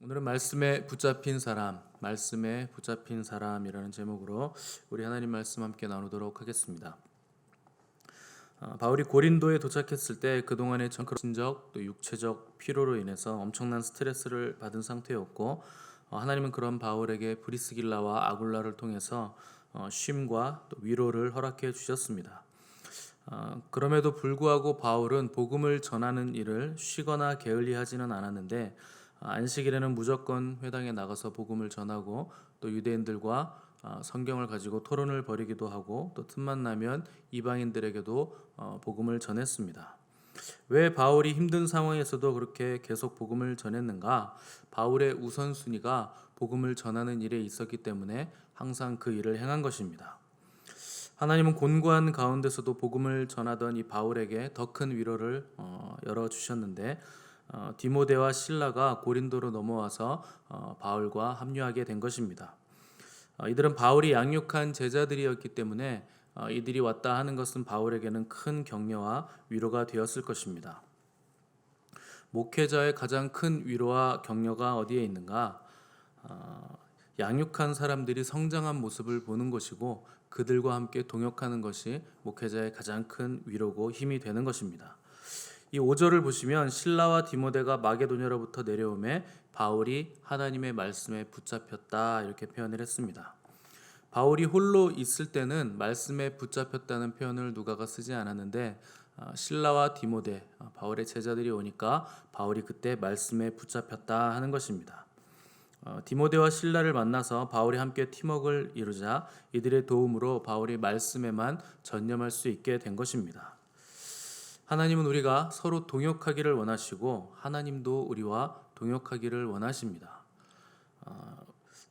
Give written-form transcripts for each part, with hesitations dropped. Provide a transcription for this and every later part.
오늘은 말씀에 붙잡힌 사람이라는 제목으로 우리 하나님 말씀 함께 나누도록 하겠습니다. 바울이 고린도에 도착했을 때 그동안의 정신적 또 육체적 피로로 인해서 엄청난 스트레스를 받은 상태였고, 하나님은 그런 바울에게 브리스길라와 아굴라를 통해서 쉼과 또 위로를 허락해 주셨습니다. 그럼에도 불구하고 바울은 복음을 전하는 일을 쉬거나 게을리하지는 않았는데, 안식일에는 무조건 회당에 나가서 복음을 전하고 또 유대인들과 성경을 가지고 토론을 벌이기도 하고, 또 틈만 나면 이방인들에게도 복음을 전했습니다. 왜 바울이 힘든 상황에서도 그렇게 계속 복음을 전했는가? 바울의 우선순위가 복음을 전하는 일에 있었기 때문에 항상 그 일을 행한 것입니다. 하나님은 곤고한 가운데서도 복음을 전하던 이 바울에게 더 큰 위로를 열어주셨는데, 디모데와 실라가 고린도로 넘어와서 바울과 합류하게 된 것입니다. 이들은 바울이 양육한 제자들이었기 때문에 이들이 왔다 하는 것은 바울에게는 큰 격려와 위로가 되었을 것입니다. 목회자의 가장 큰 위로와 격려가 어디에 있는가? 양육한 사람들이 성장한 모습을 보는 것이고, 그들과 함께 동역하는 것이 목회자의 가장 큰 위로고 힘이 되는 것입니다. 이 5절을 보시면 실라와 디모데가 마게도냐로부터 내려오매 바울이 하나님의 말씀에 붙잡혔다, 이렇게 표현을 했습니다. 바울이 홀로 있을 때는 말씀에 붙잡혔다는 표현을 누가가 쓰지 않았는데, 실라와 디모데, 바울의 제자들이 오니까 바울이 그때 말씀에 붙잡혔다 하는 것입니다. 디모데와 실라를 만나서 바울이 함께 팀워크를 이루자 이들의 도움으로 바울이 말씀에만 전념할 수 있게 된 것입니다. 하나님은 우리가 서로 동역하기를 원하시고, 하나님도 우리와 동역하기를 원하십니다.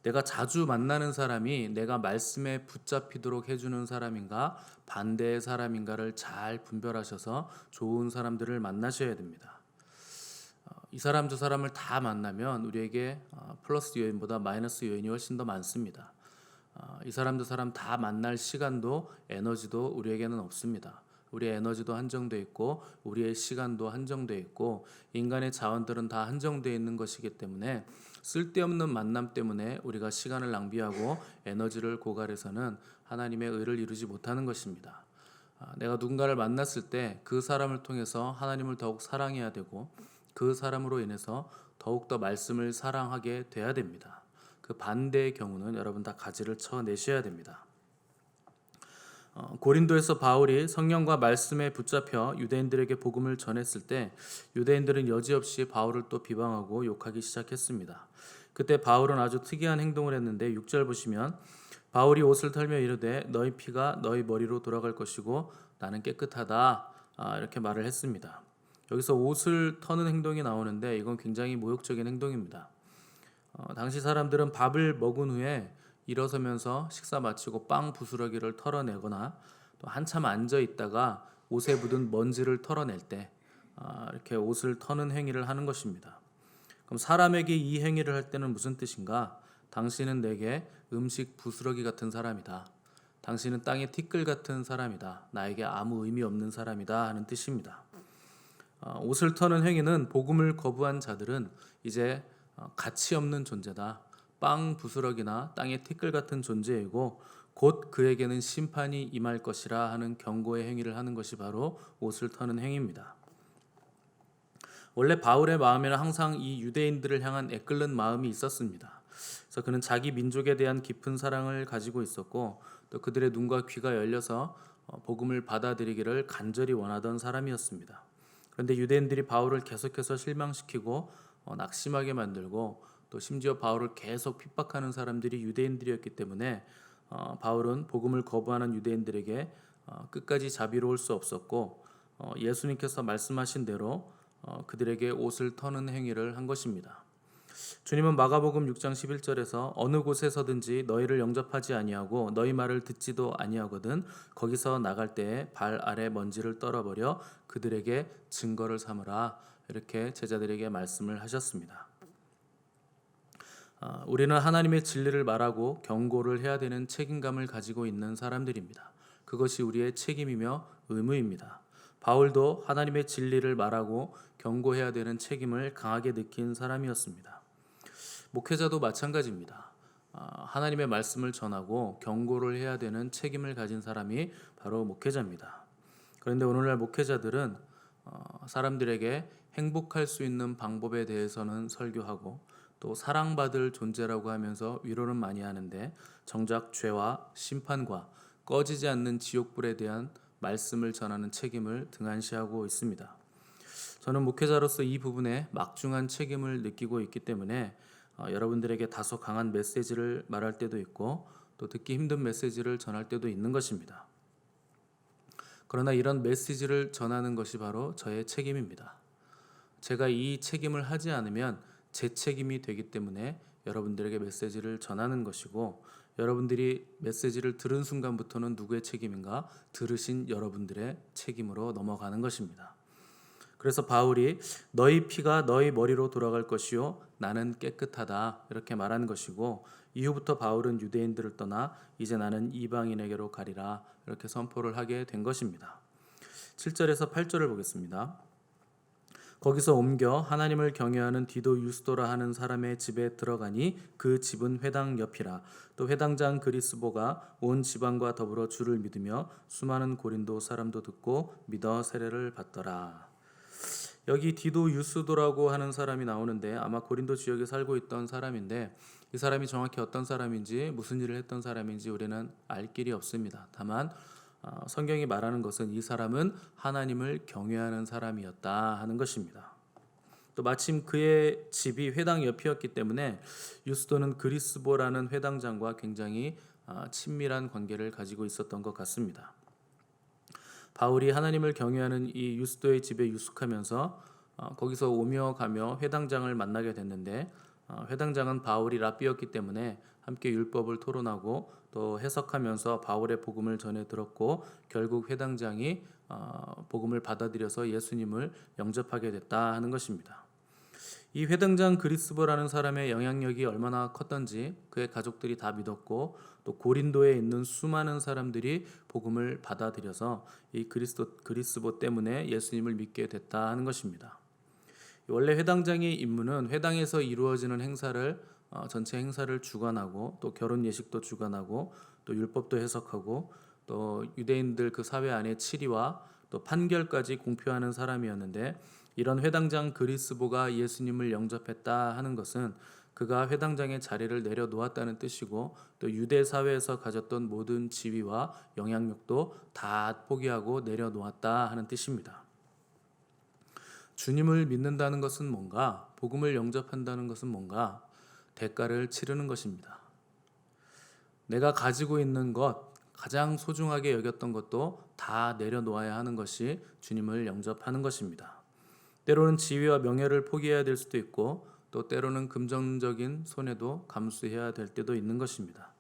내가 자주 만나는 사람이 내가 말씀에 붙잡히도록 해주는 사람인가 반대의 사람인가를 잘 분별하셔서 좋은 사람들을 만나셔야 됩니다. 이 사람 저 사람을 다 만나면 우리에게 플러스 요인보다 마이너스 요인이 훨씬 더 많습니다. 이 사람 저 사람 다 만날 시간도 에너지도 우리에게는 없습니다. 우리의 에너지도 한정되어 있고 우리의 시간도 한정되어 있고 인간의 자원들은 다 한정되어 있는 것이기 때문에 쓸데없는 만남 때문에 우리가 시간을 낭비하고 에너지를 고갈해서는 하나님의 의를 이루지 못하는 것입니다. 내가 누군가를 만났을 때 그 사람을 통해서 하나님을 더욱 사랑해야 되고, 그 사람으로 인해서 더욱더 말씀을 사랑하게 돼야 됩니다. 그 반대의 경우는 여러분 다 가지를 쳐내셔야 됩니다. 고린도에서 바울이 성령과 말씀에 붙잡혀 유대인들에게 복음을 전했을 때 유대인들은 여지없이 바울을 또 비방하고 욕하기 시작했습니다. 그때 바울은 아주 특이한 행동을 했는데 6절 보시면 바울이 옷을 털며 이르되 너희 피가 너희 머리로 돌아갈 것이고 나는 깨끗하다, 이렇게 말을 했습니다. 여기서 옷을 터는 행동이 나오는데 이건 굉장히 모욕적인 행동입니다. 당시 사람들은 밥을 먹은 후에 일어서면서 식사 마치고 빵 부스러기를 털어내거나 또 한참 앉아 있다가 옷에 묻은 먼지를 털어낼 때 이렇게 옷을 터는 행위를 하는 것입니다. 그럼 사람에게 이 행위를 할 때는 무슨 뜻인가? 당신은 내게 음식 부스러기 같은 사람이다. 당신은 땅의 티끌 같은 사람이다. 나에게 아무 의미 없는 사람이다 하는 뜻입니다. 옷을 터는 행위는 복음을 거부한 자들은 이제 가치 없는 존재다, 빵 부스러기나 땅의 티끌 같은 존재이고 곧 그에게는 심판이 임할 것이라 하는 경고의 행위를 하는 것이 바로 옷을 터는 행위입니다. 원래 바울의 마음에는 항상 이 유대인들을 향한 애끓는 마음이 있었습니다. 그래서 그는 자기 민족에 대한 깊은 사랑을 가지고 있었고, 또 그들의 눈과 귀가 열려서 복음을 받아들이기를 간절히 원하던 사람이었습니다. 그런데 유대인들이 바울을 계속해서 실망시키고 낙심하게 만들고, 또 심지어 바울을 계속 핍박하는 사람들이 유대인들이었기 때문에 바울은 복음을 거부하는 유대인들에게 끝까지 자비로울 수 없었고, 예수님께서 말씀하신 대로 그들에게 옷을 터는 행위를 한 것입니다. 주님은 마가복음 6장 11절에서 어느 곳에서든지 너희를 영접하지 아니하고 너희 말을 듣지도 아니하거든 거기서 나갈 때에 발 아래 먼지를 떨어버려 그들에게 증거를 삼으라, 이렇게 제자들에게 말씀을 하셨습니다. 우리는 하나님의 진리를 말하고 경고를 해야 되는 책임감을 가지고 있는 사람들입니다. 그것이 우리의 책임이며 의무입니다. 바울도 하나님의 진리를 말하고 경고해야 되는 책임을 강하게 느낀 사람이었습니다. 목회자도 마찬가지입니다. 하나님의 말씀을 전하고 경고를 해야 되는 책임을 가진 사람이 바로 목회자입니다. 그런데 오늘날 목회자들은 사람들에게 행복할 수 있는 방법에 대해서는 설교하고 또 사랑받을 존재라고 하면서 위로는 많이 하는데 정작 죄와 심판과 꺼지지 않는 지옥불에 대한 말씀을 전하는 책임을 등한시하고 있습니다. 저는 목회자로서 이 부분에 막중한 책임을 느끼고 있기 때문에 여러분들에게 다소 강한 메시지를 말할 때도 있고 또 듣기 힘든 메시지를 전할 때도 있는 것입니다. 그러나 이런 메시지를 전하는 것이 바로 저의 책임입니다. 제가 이 책임을 하지 않으면 제 책임이 되기 때문에 여러분들에게 메시지를 전하는 것이고 여러분들이 메시지를 들은 순간부터는 누구의 책임인가? 들으신 여러분들의 책임으로 넘어가는 것입니다. 그래서 바울이 너희 피가 너희 머리로 돌아갈 것이요 나는 깨끗하다 이렇게 말한 것이고 이후부터 바울은 유대인들을 떠나 이제 나는 이방인에게로 가리라 이렇게 선포를 하게 된 것입니다. 7절에서 8절을 보겠습니다. 거기서 옮겨 하나님을 경외하는 디도 유스도라 하는 사람의 집에 들어가니 그 집은 회당 옆이라. 또 회당장 그리스보가 온 지방과 더불어 주를 믿으며 수많은 고린도 사람도 듣고 믿어 세례를 받더라. 여기 디도 유스도라고 하는 사람이 나오는데 아마 고린도 지역에 살고 있던 사람인데 이 사람이 정확히 어떤 사람인지 무슨 일을 했던 사람인지 우리는 알 길이 없습니다. 다만 성경이 말하는 것은 이 사람은 하나님을 경외하는 사람이었다 하는 것입니다. 또 마침 그의 집이 회당 옆이었기 때문에 유스도는 그리스보라는 회당장과 굉장히 친밀한 관계를 가지고 있었던 것 같습니다. 바울이 하나님을 경외하는 이 유스도의 집에 유숙하면서 거기서 오며 가며 회당장을 만나게 됐는데 회당장은 바울이 랍비였기 때문에 함께 율법을 토론하고 또 해석하면서 바울의 복음을 전해 들었고 결국 회당장이 복음을 받아들여서 예수님을 영접하게 됐다 하는 것입니다. 이 회당장 그리스보라는 사람의 영향력이 얼마나 컸던지 그의 가족들이 다 믿었고 또 고린도에 있는 수많은 사람들이 복음을 받아들여서 이 그리스보 때문에 예수님을 믿게 됐다 하는 것입니다. 원래 회당장의 임무는 회당에서 이루어지는 행사를 전체 행사를 주관하고 또 결혼 예식도 주관하고 또 율법도 해석하고 또 유대인들 그 사회 안에 치리와 또 판결까지 공표하는 사람이었는데 이런 회당장 그리스보가 예수님을 영접했다 하는 것은 그가 회당장의 자리를 내려놓았다는 뜻이고 또 유대 사회에서 가졌던 모든 지위와 영향력도 다 포기하고 내려놓았다 하는 뜻입니다. 주님을 믿는다는 것은 뭔가? 복음을 영접한다는 것은 뭔가? 대가를 치르는 것입니다. 내가 가지고 있는 것, 가장 소중하게 여겼던 것도 다 내려놓아야 하는 것이 주님을 영접하는 것입니다. 때로는 지위와 명예를 포기해야 될 수도 있고 또 때로는 금전적인 손해도 감수해야 될 때도 있는 것입니다.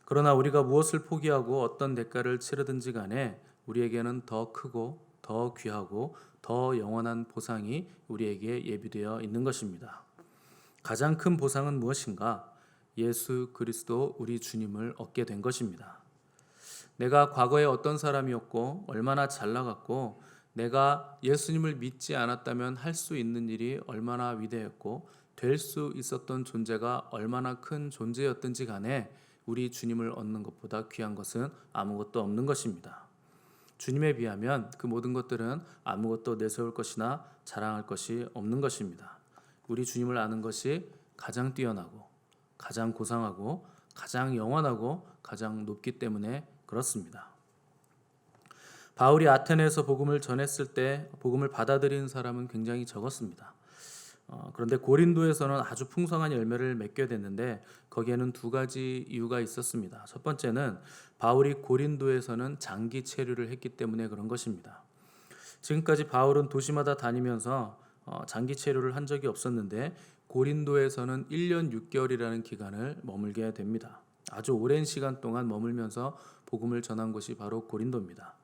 그러나 우리가 무엇을 포기하고 어떤 대가를 치르든지 간에 우리에게는 더 크고 더 귀하고 더 영원한 보상이 우리에게 예비되어 있는 것입니다. 가장 큰 보상은 무엇인가? 예수 그리스도 우리 주님을 얻게 된 것입니다. 내가 과거에 어떤 사람이었고 얼마나 잘 나갔고 내가 예수님을 믿지 않았다면 할 수 있는 일이 얼마나 위대했고 될 수 있었던 존재가 얼마나 큰 존재였든지 간에 우리 주님을 얻는 것보다 귀한 것은 아무것도 없는 것입니다. 주님에 비하면 그 모든 것들은 아무것도 내세울 것이나 자랑할 것이 없는 것입니다. 우리 주님을 아는 것이 가장 뛰어나고 가장 고상하고 가장 영원하고 가장 높기 때문에 그렇습니다. 바울이 아테네에서 복음을 전했을 때 복음을 받아들인 사람은 굉장히 적었습니다. 그런데 고린도에서는 아주 풍성한 열매를 맺게 됐는데 거기에는 두 가지 이유가 있었습니다. 첫 번째는 바울이 고린도에서는 장기 체류를 했기 때문에 그런 것입니다. 지금까지 바울은 도시마다 다니면서 장기 체류를 한 적이 없었는데 고린도에서는 1년 6개월이라는 기간을 머물게 됩니다. 아주 오랜 시간 동안 머물면서 복음을 전한 곳이 바로 고린도입니다.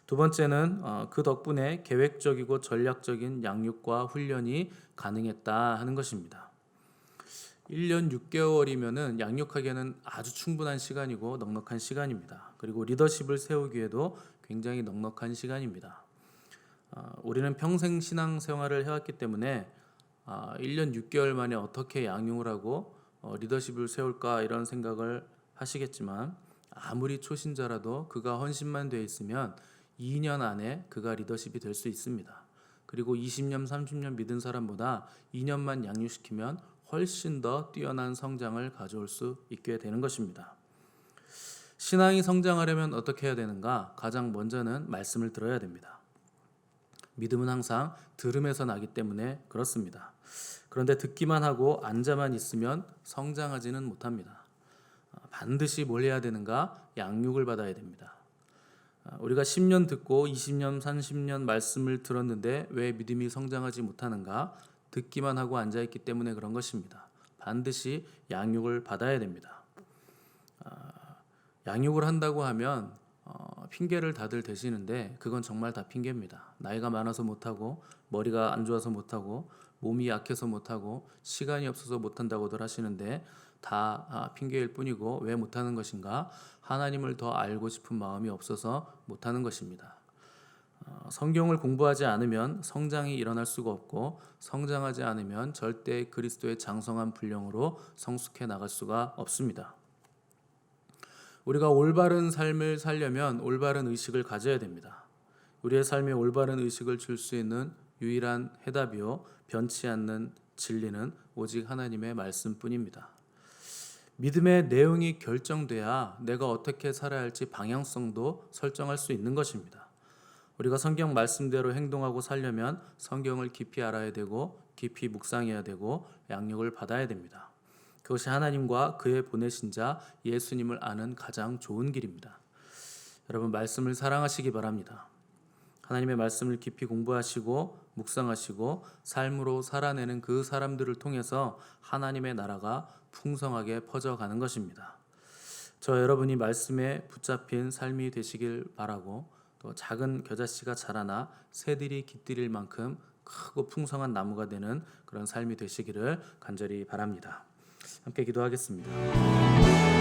두 번째는 그 덕분에 계획적이고 전략적인 양육과 훈련이 가능했다 하는 것입니다. 1년 6개월이면은 양육하기에는 아주 충분한 시간이고 넉넉한 시간입니다. 그리고 리더십을 세우기에도 굉장히 넉넉한 시간입니다. 우리는 평생 신앙 생활을 해왔기 때문에 1년 6개월 만에 어떻게 양육을 하고 리더십을 세울까 이런 생각을 하시겠지만 아무리 초신자라도 그가 헌신만 돼 있으면 2년 안에 그가 리더십이 될 수 있습니다. 그리고 20년, 30년 믿은 사람보다 2년만 양육시키면 훨씬 더 뛰어난 성장을 가져올 수 있게 되는 것입니다. 신앙이 성장하려면 어떻게 해야 되는가? 가장 먼저는 말씀을 들어야 됩니다. 믿음은 항상 들음에서 나기 때문에 그렇습니다. 그런데 듣기만 하고 앉아만 있으면 성장하지는 못합니다. 반드시 뭘 해야 되는가? 양육을 받아야 됩니다. 우리가 10년 듣고 20년, 30년 말씀을 들었는데 왜 믿음이 성장하지 못하는가? 듣기만 하고 앉아있기 때문에 그런 것입니다. 반드시 양육을 받아야 됩니다. 양육을 한다고 하면 핑계를 다들 대시는데 그건 정말 다 핑계입니다. 나이가 많아서 못하고 머리가 안 좋아서 못하고 몸이 약해서 못하고 시간이 없어서 못한다고들 하시는데 다 핑계일 뿐이고 왜 못하는 것인가? 하나님을 더 알고 싶은 마음이 없어서 못하는 것입니다. 성경을 공부하지 않으면 성장이 일어날 수가 없고 성장하지 않으면 절대 그리스도의 장성한 분량으로 성숙해 나갈 수가 없습니다. 우리가 올바른 삶을 살려면 올바른 의식을 가져야 됩니다. 우리의 삶에 올바른 의식을 줄 수 있는 유일한 해답이요 변치 않는 진리는 오직 하나님의 말씀뿐입니다. 믿음의 내용이 결정돼야 내가 어떻게 살아야 할지 방향성도 설정할 수 있는 것입니다. 우리가 성경 말씀대로 행동하고 살려면 성경을 깊이 알아야 되고 깊이 묵상해야 되고 양육을 받아야 됩니다. 그것이 하나님과 그의 보내신 자 예수님을 아는 가장 좋은 길입니다. 여러분 말씀을 사랑하시기 바랍니다. 하나님의 말씀을 깊이 공부하시고 묵상하시고 삶으로 살아내는 그 사람들을 통해서 하나님의 나라가 풍성하게 퍼져가는 것입니다. 저 여러분이 말씀에 붙잡힌 삶이 되시길 바라고 또 작은 겨자씨가 자라나 새들이 깃들일 만큼 크고 풍성한 나무가 되는 그런 삶이 되시기를 간절히 바랍니다. 함께 기도하겠습니다.